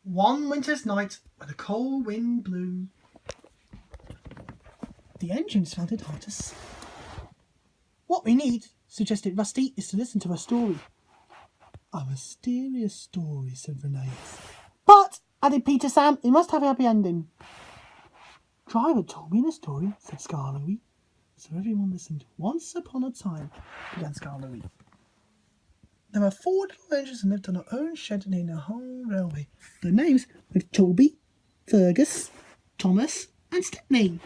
One winter's night, when a cold wind blew, the engines found it hard to see. What we need, suggested Rusty, is to listen to a story. A mysterious story, said Renee. But, added Peter Sam, it must have a happy ending. Driver told me in a story, said Scarlet. So everyone listened. Once upon a time, began Scarlet. There were 4 little engines and lived on their own shed in a whole railway. Their names were Toby, Fergus, Thomas, and Stepney.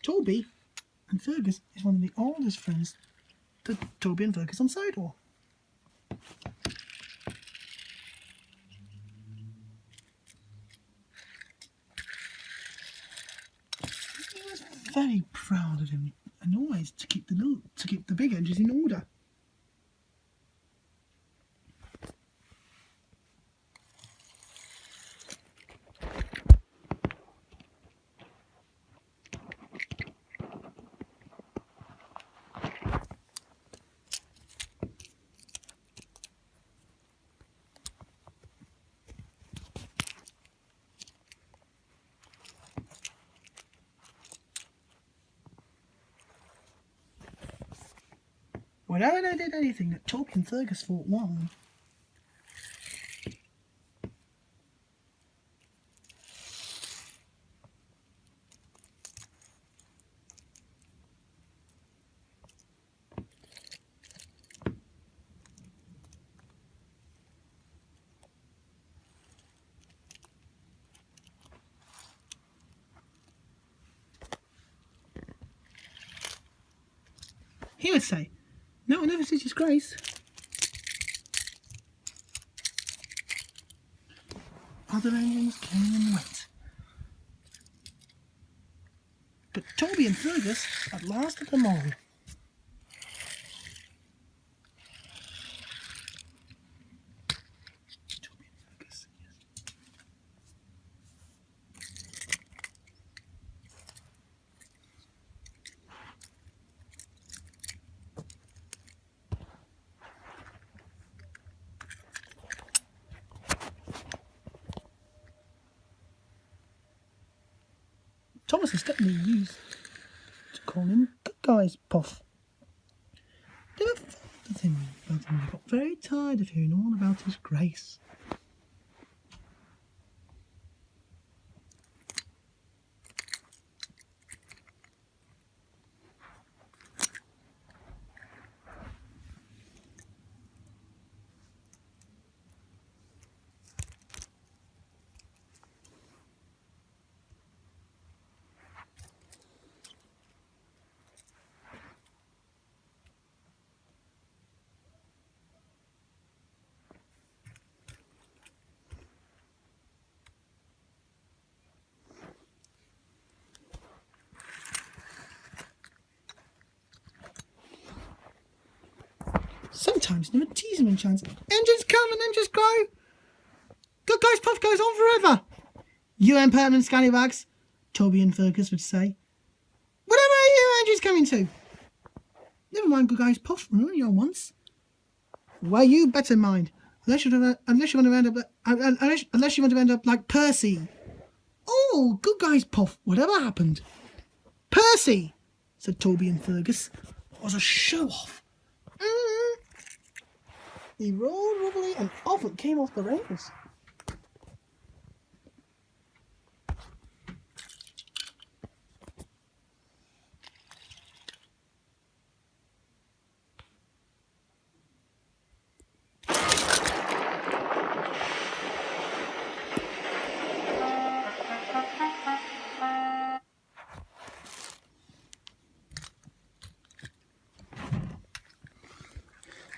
Toby and Fergus is one of the oldest friends to Toby and Fergus on Sidewall. He was very proud of him and always to keep the big engines in order. Whenever they did anything that Toby and Fergus thought wrong, he would say, "No one ever sees his grace." Other engines came and went. But Toby and Fergus at last had them all. Toby and Fergus, yes. Thomas and Stepney used to call him Good Guys Puff. They were fond of him, but they got very tired of hearing all about his grace. Sometimes they would tease him and chant, "Engines come and engines go! Good Guys Puff goes on forever! You impertinent scallywags," Toby and Fergus would say. "Whatever are you engines coming to? Never mind Good Guys Puff, we're only on once." "Well, you better mind, unless you want to end up like Percy." "Oh, Good Guys Puff, whatever happened?" "Percy," said Toby and Fergus, "was a show-off. He rolled wobbly and often came off the rails."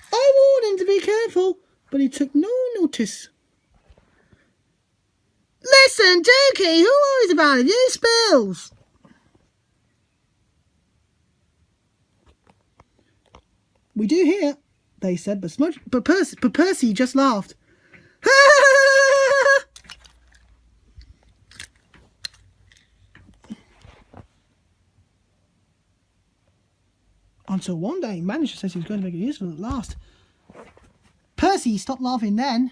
I warned him to be careful, but he took no notice. "Listen, Dookie, who worries about it? You spills." "We do hear," they said, but Percy just laughed. On Until one day, manager says he was going to make it useful at last. Percy stopped laughing then.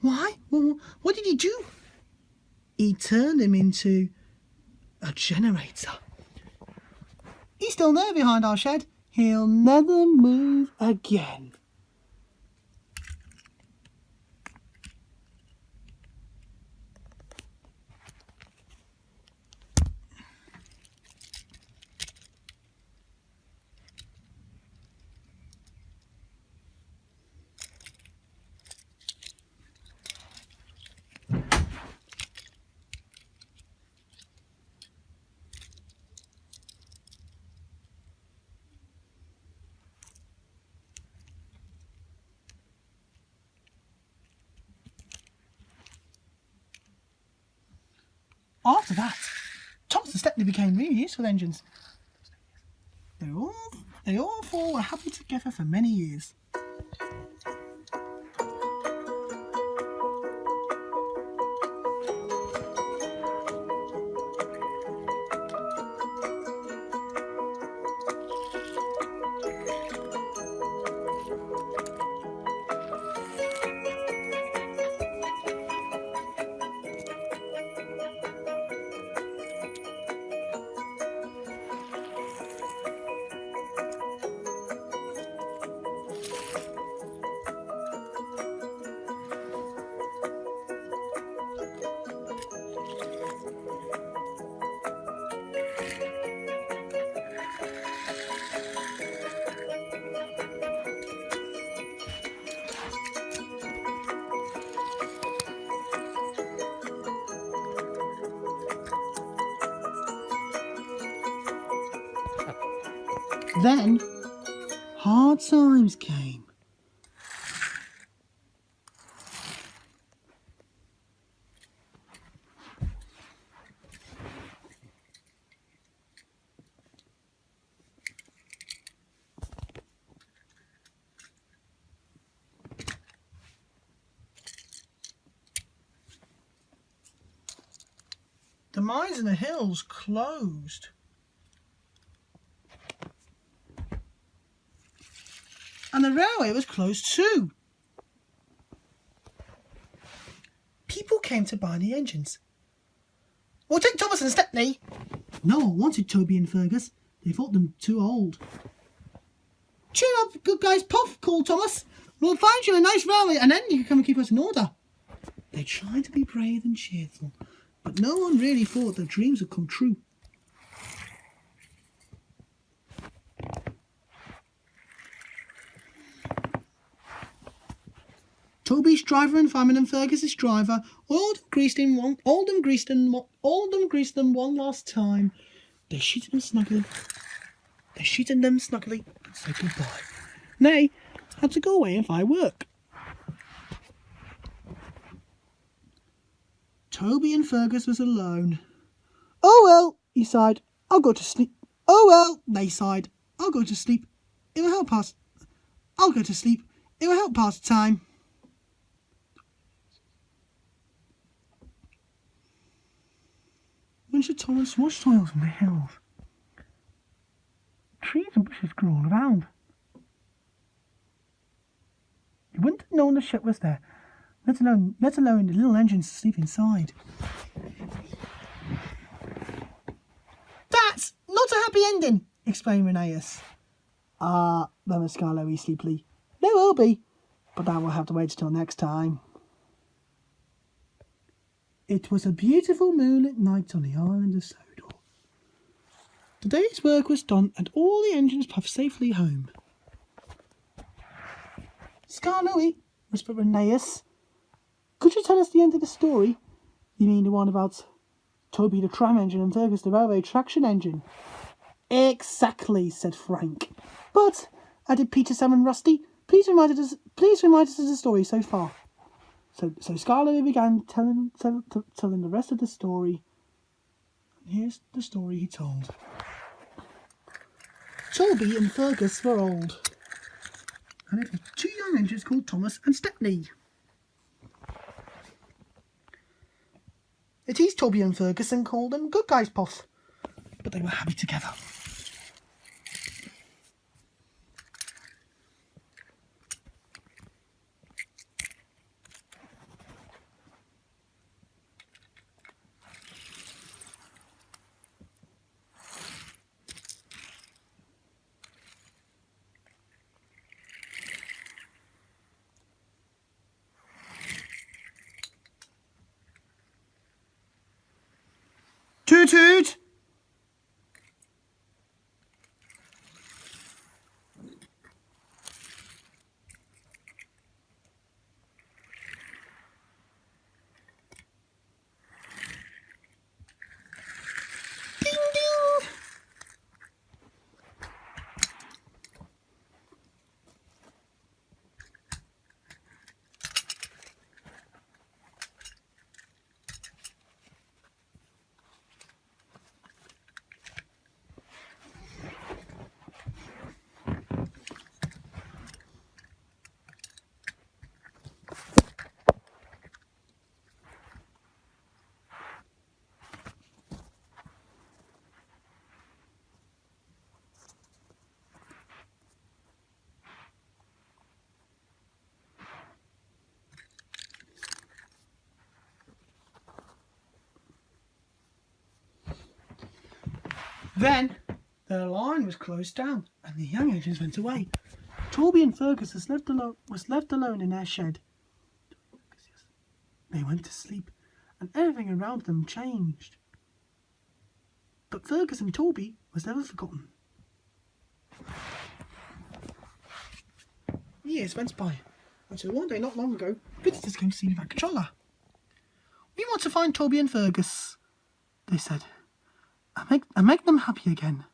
Why? What did he do? He turned him into a generator. He's still there behind our shed. He'll never move again. After that, Thomas and Stepney became really useful engines. They all four were happy together for many years. Then, hard times came. The mines in the hills closed. And the railway was closed too. People came to buy the engines. We'll take Thomas and Stepney. No one wanted Toby and Fergus. They thought them too old. Cheer up, good guys, puff, called Thomas. We'll find you a nice railway and then you can come and keep us in order. They tried to be brave and cheerful, but no one really thought their dreams would come true. Toby's driver and fireman and Fergus's driver oiled and greased them one last time. They sheeted them snugly. And said goodbye. They had to go away and find work. Toby and Fergus was alone. Oh well, he sighed. I'll go to sleep. Oh well, they sighed. I'll go to sleep. It will help pass. I'll go to sleep. It will help pass the time. Winter torrents washed oil from the hills. Trees and bushes grew all around. You wouldn't have known the ship was there, let alone the little engines to sleep inside. That's not a happy ending, explained Rheneas. Murmured Scarlo sleepily. There will be, but that will have to wait till next time. It was a beautiful moonlit night on the island of Sodor. The day's work was done and all the engines puffed safely home. Scarlo, whispered Rheneas, could you tell us the end of the story? You mean the one about Toby the tram engine and Fergus the railway traction engine? Exactly, said Frank. But, added Peter, Sam and Rusty, please remind us of the story so far. So Scarlo began telling the rest of the story. And here's the story he told. Toby and Fergus were old. and it has two young engines called Thomas and Stepney. It is Toby and Fergus and called them good guys, Puff, but they were happy together. Toot toot! Ding ding! Then the line was closed down and the young engines went away. Toby and Fergus was left alone in their shed. They went to sleep and everything around them changed. But Fergus and Toby was never forgotten. Years went by until one day not long ago, visitors came to see the controller. "We want to find Toby and Fergus," they said, and make them happy again.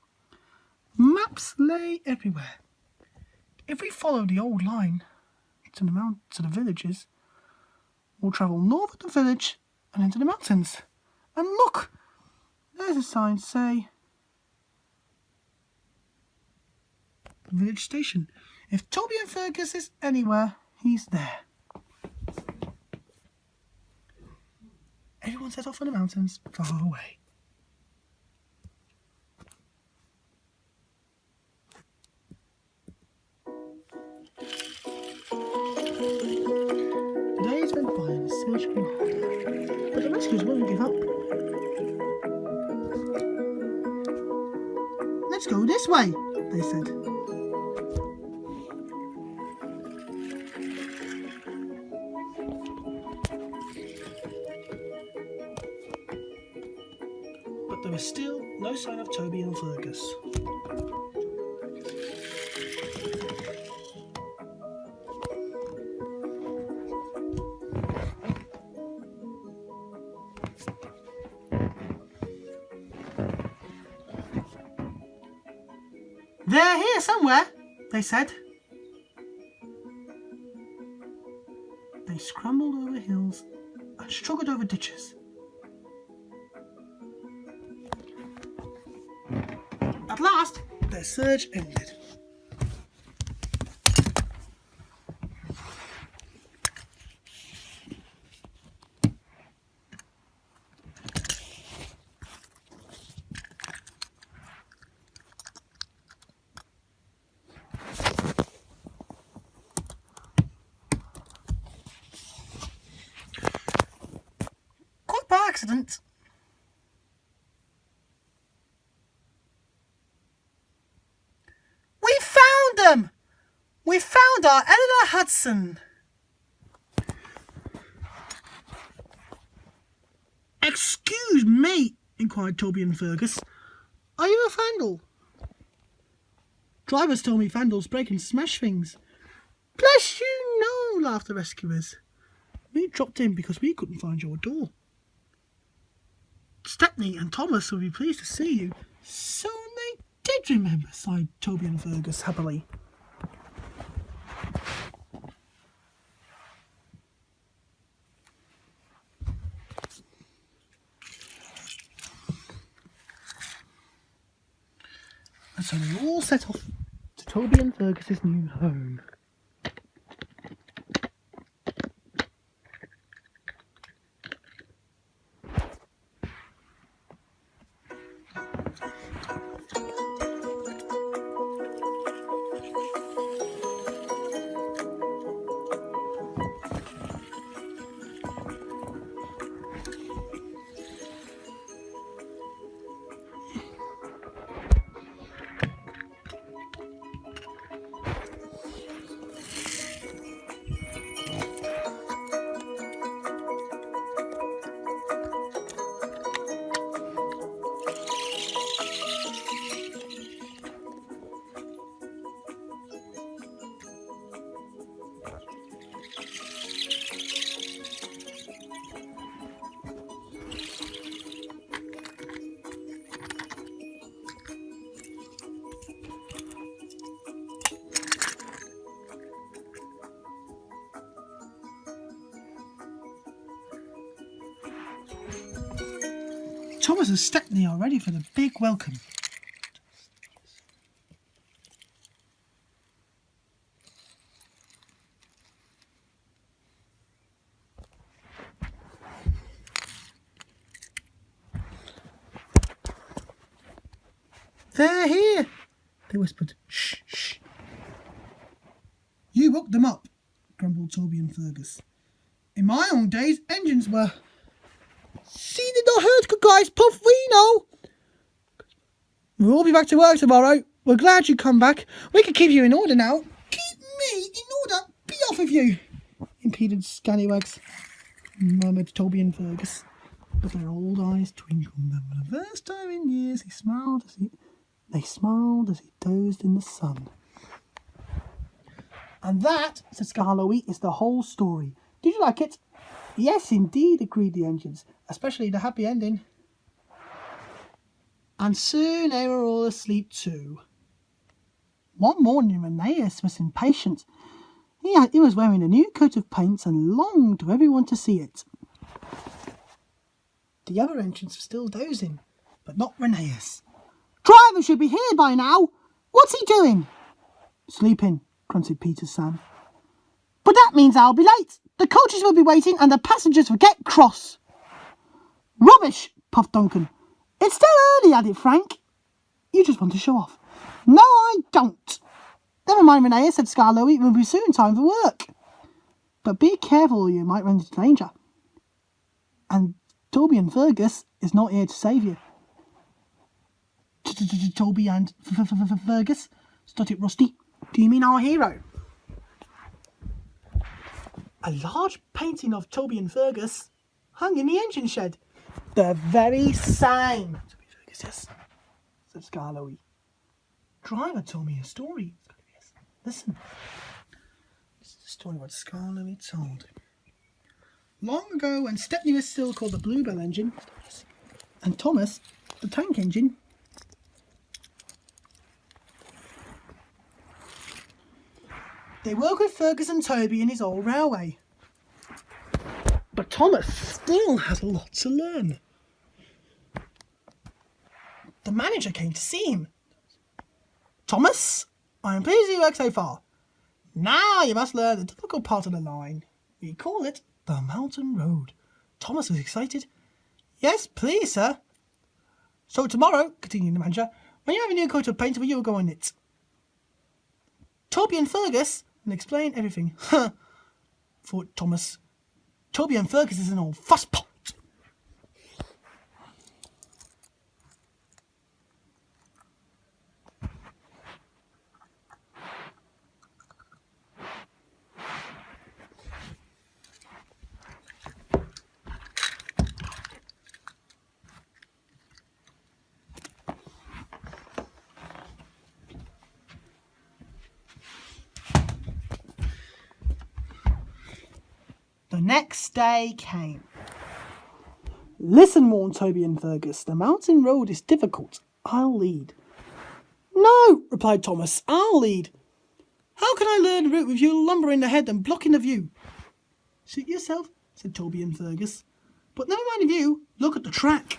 Maps lay everywhere. If we follow the old line to the villages, we'll travel north of the village and into the mountains. And look, there's a sign to say the village station. If Toby and Fergus is anywhere, he's there. Everyone set off in the mountains far away. The days went by and the search grew harder, but the rescuers wouldn't give up. "Let's go this way," they said. But there was still no sign of Toby and Fergus. "They're here somewhere," they said. They scrambled over hills and struggled over ditches. At last, their search ended. Quite by accident, we found them! We found our Eleanor Hudson! "Excuse me," inquired Toby and Fergus. "Are you a vandal?" "Drivers tell me vandals break and smash things." "Bless you, no," laughed the rescuers. "We dropped in because we couldn't find your door." "Stepney and Thomas will be pleased to see you." "So they did remember," sighed Toby and Fergus happily. And so they all set off to Toby and Fergus's new home. Thomas and Stepney are ready for the big welcome. They're here, they whispered. Shh, shh. You woke them up, grumbled Toby and Fergus. In my own days, engines were... See, did not hurt, good guys, Puff, we know. We'll all be back to work tomorrow. We're glad you come back. We can keep you in order now. Keep me in order? Be off with you, impeded Scallywags, murmured Toby and Fergus. But their old eyes twinkled, and for the first time in years they smiled as he dozed in the sun. And that, said Skarloey, is the whole story. Did you like it? Yes, indeed, agreed the engines, especially the happy ending. And soon they were all asleep too. One morning Rheneas was impatient. He was wearing a new coat of paint and longed for everyone to see it. The other engines were still dozing, but not Rheneas. Driver should be here by now. What's he doing? Sleeping, grunted Peter's Sam. But that means I'll be late. The coaches will be waiting and the passengers will get cross. Rubbish, puffed Duncan. It's still early, added Frank. You just want to show off. No, I don't. Never mind, Rheneas, said Skarloey. It will be soon time for work. But be careful or you might run into danger. And Toby and Fergus is not here to save you. Toby and Fergus, stuttered Rusty. Do you mean our hero? A large painting of Toby and Fergus hung in the engine shed. The very same. Toby Fergus, yes, said Skarloey. Driver told me a story. Listen. This is the story what Skarloey told. Long ago, when Stepney was still called the Bluebell engine, and Thomas the tank engine, they worked with Fergus and Toby in his old railway. But Thomas still has a lot to learn. The manager came to see him. Thomas, I am pleased with your work so far. Now you must learn the difficult part of the line. We call it the mountain road. Thomas was excited. Yes, please, sir. So tomorrow, continued the manager, when you have a new coat of paint, you will go on it. Toby and Fergus and explain everything. Huh, thought Thomas. Toby and Fergus is an old fusspot. The next day came. Listen, warned Toby and Fergus. The mountain road is difficult. I'll lead. No, replied Thomas. I'll lead. How can I learn the route with you lumbering ahead and blocking the view? Suit yourself, said Toby and Fergus. But never mind the view. Look at the track.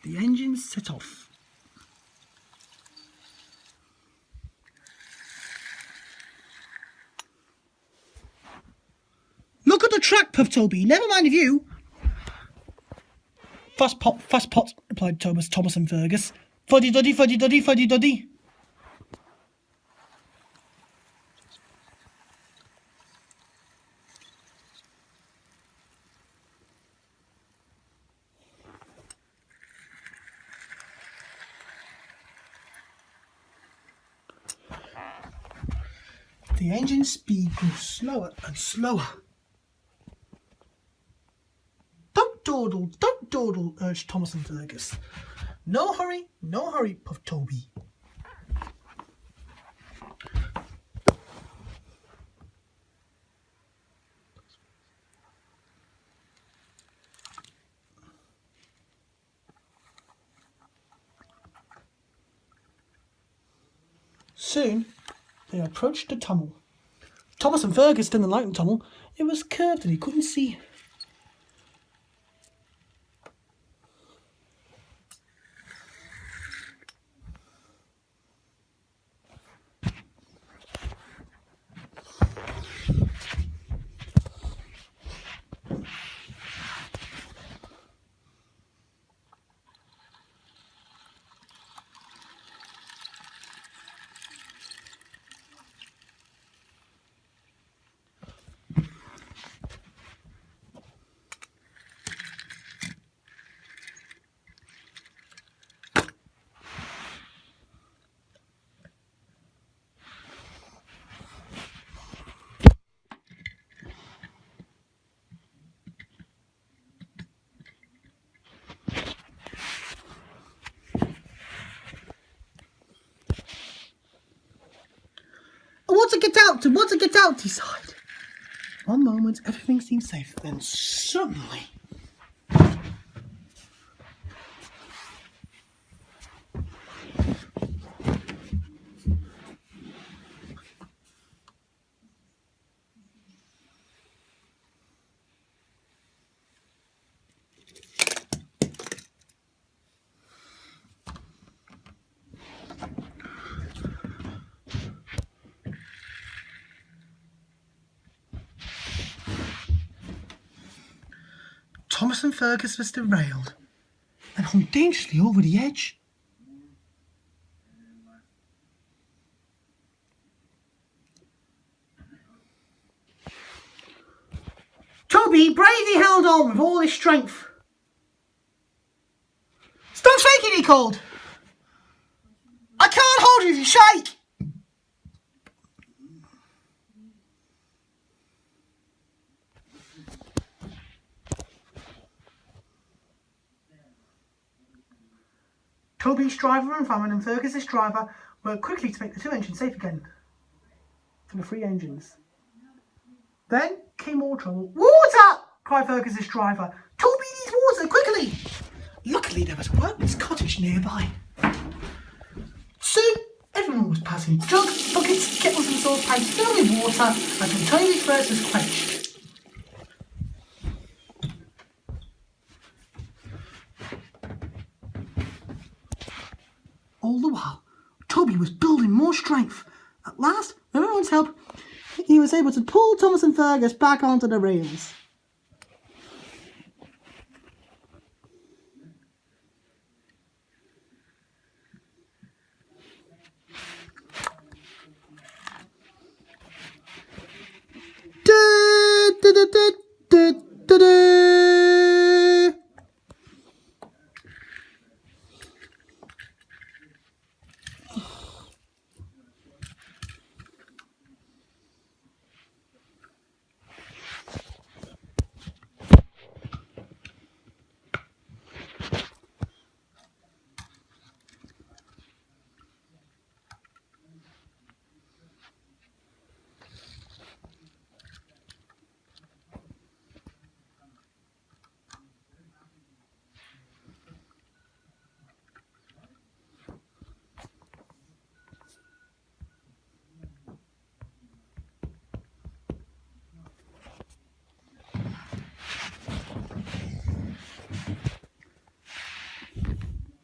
The engines set off. Look at the track, puffed Toby. Never mind the view. Fast pot, replied Thomas and Fergus. Fuddy-duddy, fuddy-duddy, fuddy-duddy. The engine's speed grew slower and slower. Don't dawdle, urged Thomas and Fergus. No hurry, puffed Toby. Soon they approached the tunnel. Thomas and Fergus didn't like the tunnel. It was curved and he couldn't see. I want to get out, he sighed. One moment, everything seemed safe. Then suddenly... Thomas and Fergus was derailed and hung dangerously over the edge. Toby bravely held on with all his strength. Stop shaking, he called. I can't hold you if you shake. Toby's driver and fireman and Fergus's driver worked quickly to make the two engines safe again for the three engines. Then came more trouble. Water! Cried Fergus's driver. Toby needs water, quickly! Luckily there was a workman's cottage nearby. Soon everyone was passing jugs, buckets, kettles and saucepans filled with water until Toby's thirst was quenched. All the while, Toby was building more strength. At last, with everyone's help, he was able to pull Thomas and Fergus back onto the rails.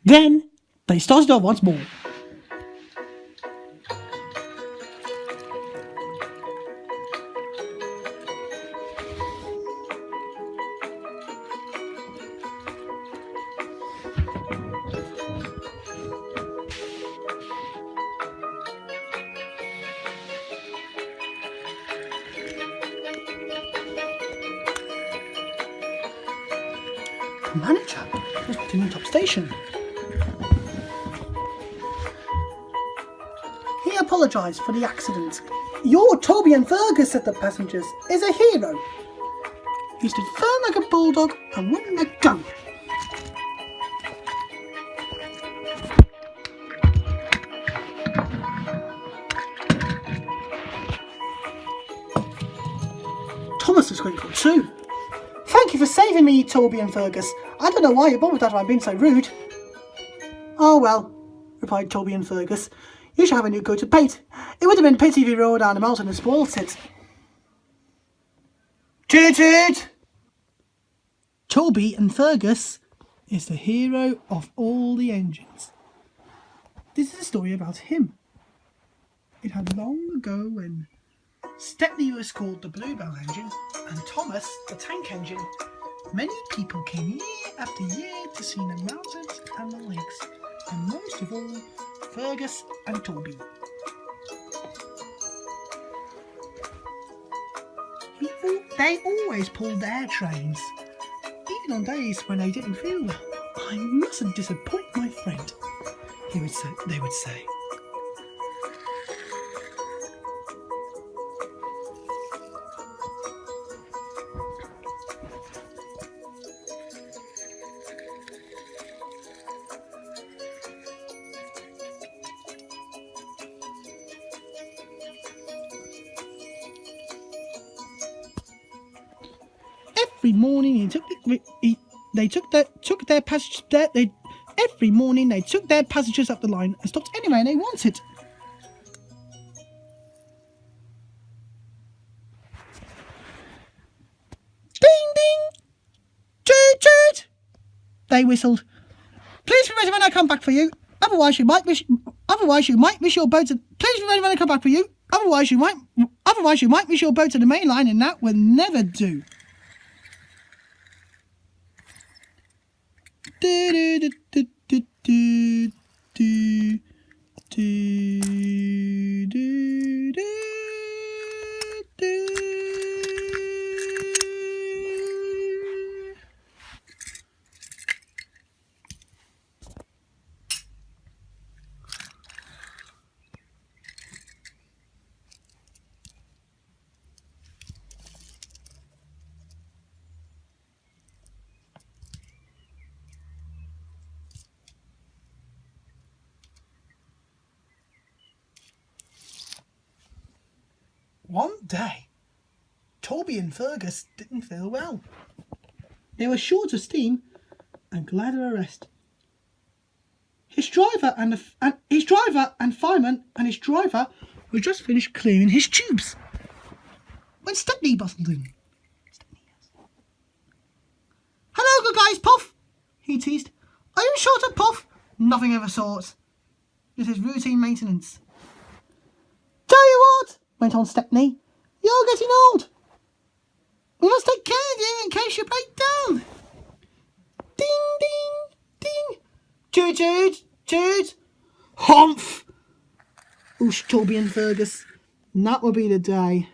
Then they started off once more. The manager was putting on top station. He apologise for the accident. Your Toby and Fergus, said the passengers, is a hero. He stood firm like a bulldog and wouldn't let go. Thomas was grateful too. Thank you for saving me, Toby and Fergus. I don't know why you bothered after I've been so rude. Oh well, replied Toby and Fergus. You should have a new coat of paint. It would have been pity if you rode down the mountain and spoilt it. Toot toot! Toby and Fergus is the hero of all the engines. This is a story about him. It had long ago when Stepney was called the Bluebell engine and Thomas the tank engine. Many people came year after year to see the mountains and the lakes, and most of all, Fergus and Toby. They always pulled their trains, even on days when they didn't feel well. I mustn't disappoint my friend, they would say. Every morning they took their passengers up the line and stopped anywhere they wanted. Ding ding, toot toot, they whistled. Please be ready when I come back for you. Otherwise you might miss your boat. Please be ready when I come back for you. Otherwise you might miss your boat to the main line, and that will never do. Do do do do do do do do do. One day, Toby and Fergus didn't feel well. They were short of steam and glad of a rest. His driver and fireman and his driver were just finished clearing his tubes when Stepney bustled in. Hello, good guys, Puff, he teased. Are you short of puff? Nothing of the sort. This is routine maintenance. Tell you what, went on Stepney, you're getting old. We must take care of you in case you break down. Ding, ding, ding. Toot, toot, toot. Humph. Oosh, Toby and Fergus. That will be the day.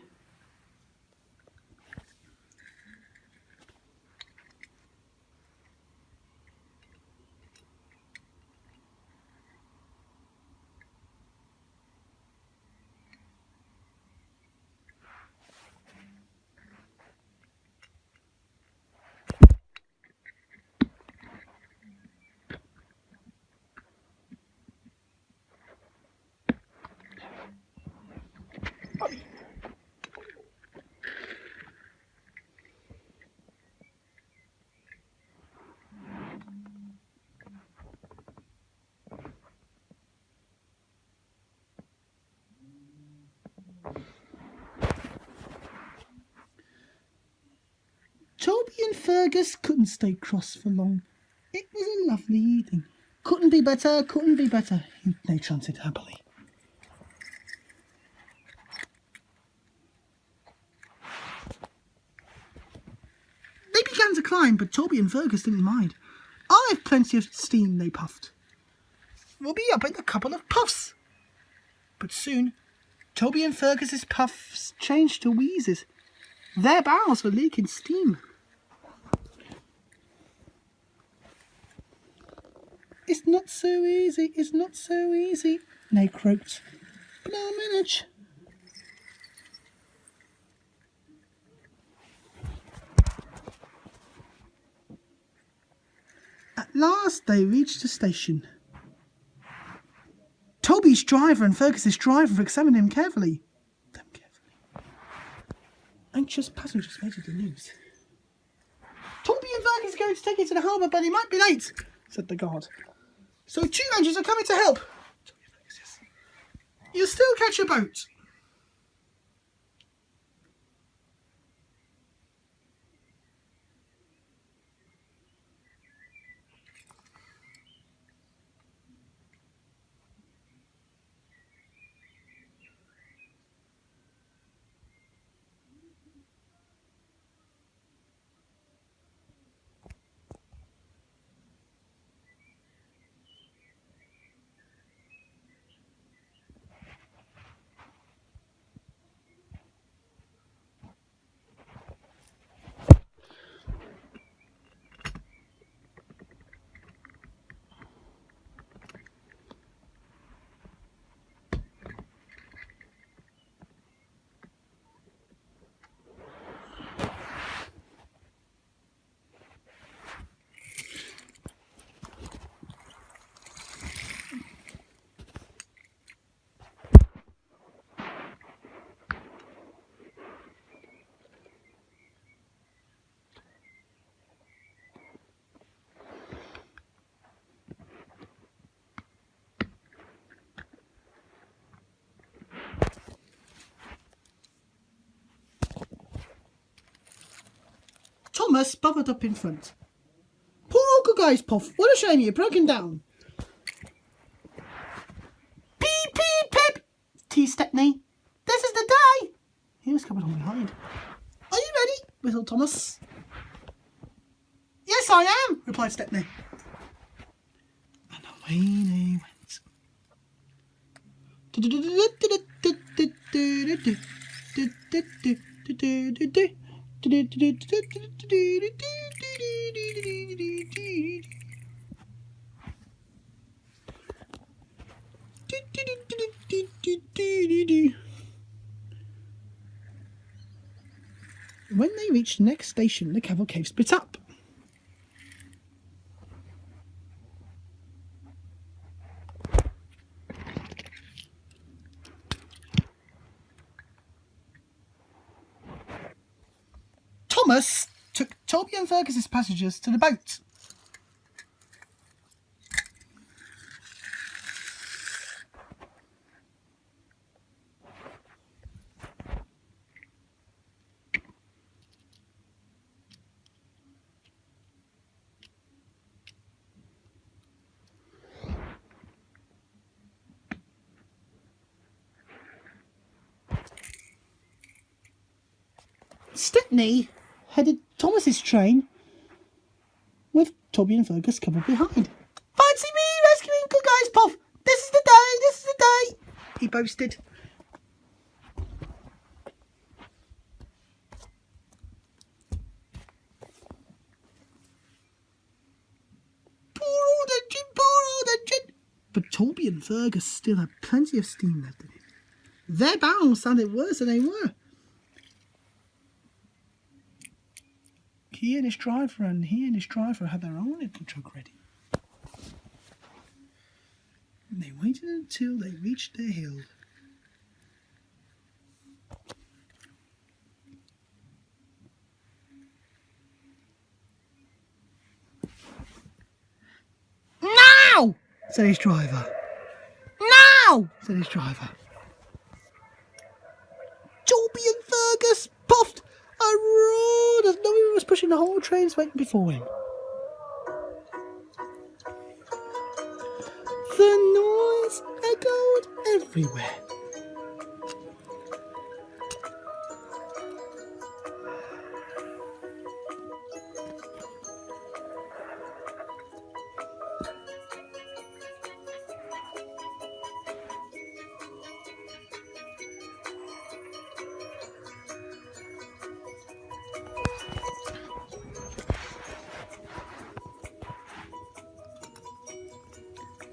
Toby and Fergus couldn't stay cross for long. It was a lovely evening. Couldn't be better, they chanted happily. They began to climb, but Toby and Fergus didn't mind. I've plenty of steam, they puffed. We'll be up in a couple of puffs. But soon, Toby and Fergus's puffs changed to wheezes. Their bows were leaking steam. It's not so easy, they croaked. But a minute. At last they reached the station. Toby's driver and Fergus's driver examined them carefully. Anxious passengers waited the news. Toby and Fergus are going to take you to the harbour, but he might be late, said the guard. So 2 engines are coming to help. You'll still catch a boat. Thomas bothered up in front. Poor old good guys, Puff. What a shame you're broken down. Peep, peep, pip, teased Stepney. This is the day. He was coming on behind. Are you ready? Whistled Thomas. Yes, I am, replied Stepney. And away they went. When they reached the next station, the cavalcade split up. Thomas took Toby and Fergus's passengers to the boat. Stepney headed Thomas's train with Toby and Fergus coupled behind. Fancy me rescuing good guys, Puff! This is the day! This is the day! He boasted. Poor old engine, poor old engine! But Toby and Fergus still had plenty of steam left in it. Their bounds sounded worse than they were. He and his driver had their own little truck ready. And they waited until they reached their hill. Now! Said his driver. Now! Said his driver. Toby and Fergus puffed and roared as though he was pushing the whole trains waiting before him. The noise echoed everywhere.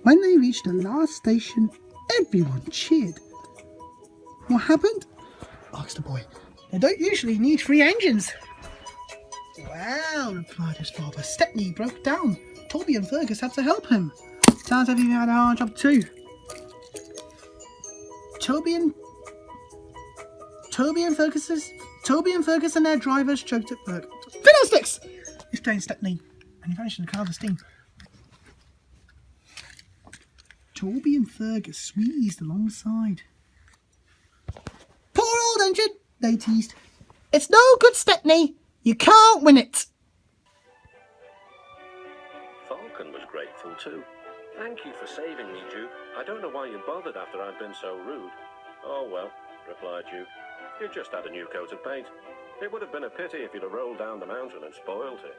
When they reached the last station, everyone cheered. What happened? Asked the boy. They don't usually need 3 engines. Well, replied his father, Stepney broke down. Toby and Fergus had to help him. Sounds like he had a hard job too. Toby and Fergus and their drivers choked at work. Fiddlesticks! Exclaimed Stepney, and he vanished in a cloud of steam. Toby and Fergus squeezed alongside. Poor old engine, they teased. It's no good, Stepney. You can't win it. Falcon was grateful too. Thank you for saving me, Duke. I don't know why you bothered after I'd been so rude. Oh well, replied Duke. You just had a new coat of paint. It would have been a pity if you'd have rolled down the mountain and spoiled it.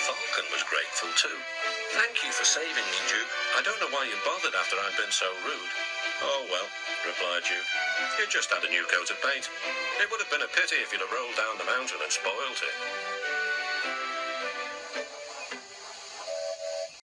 Falcon was grateful too. Thank you for saving me, Duke. I don't know why you bothered after I'd been so rude. Oh well, replied Duke. You just had a new coat of paint. It would have been a pity if you'd have rolled down the mountain and spoiled it.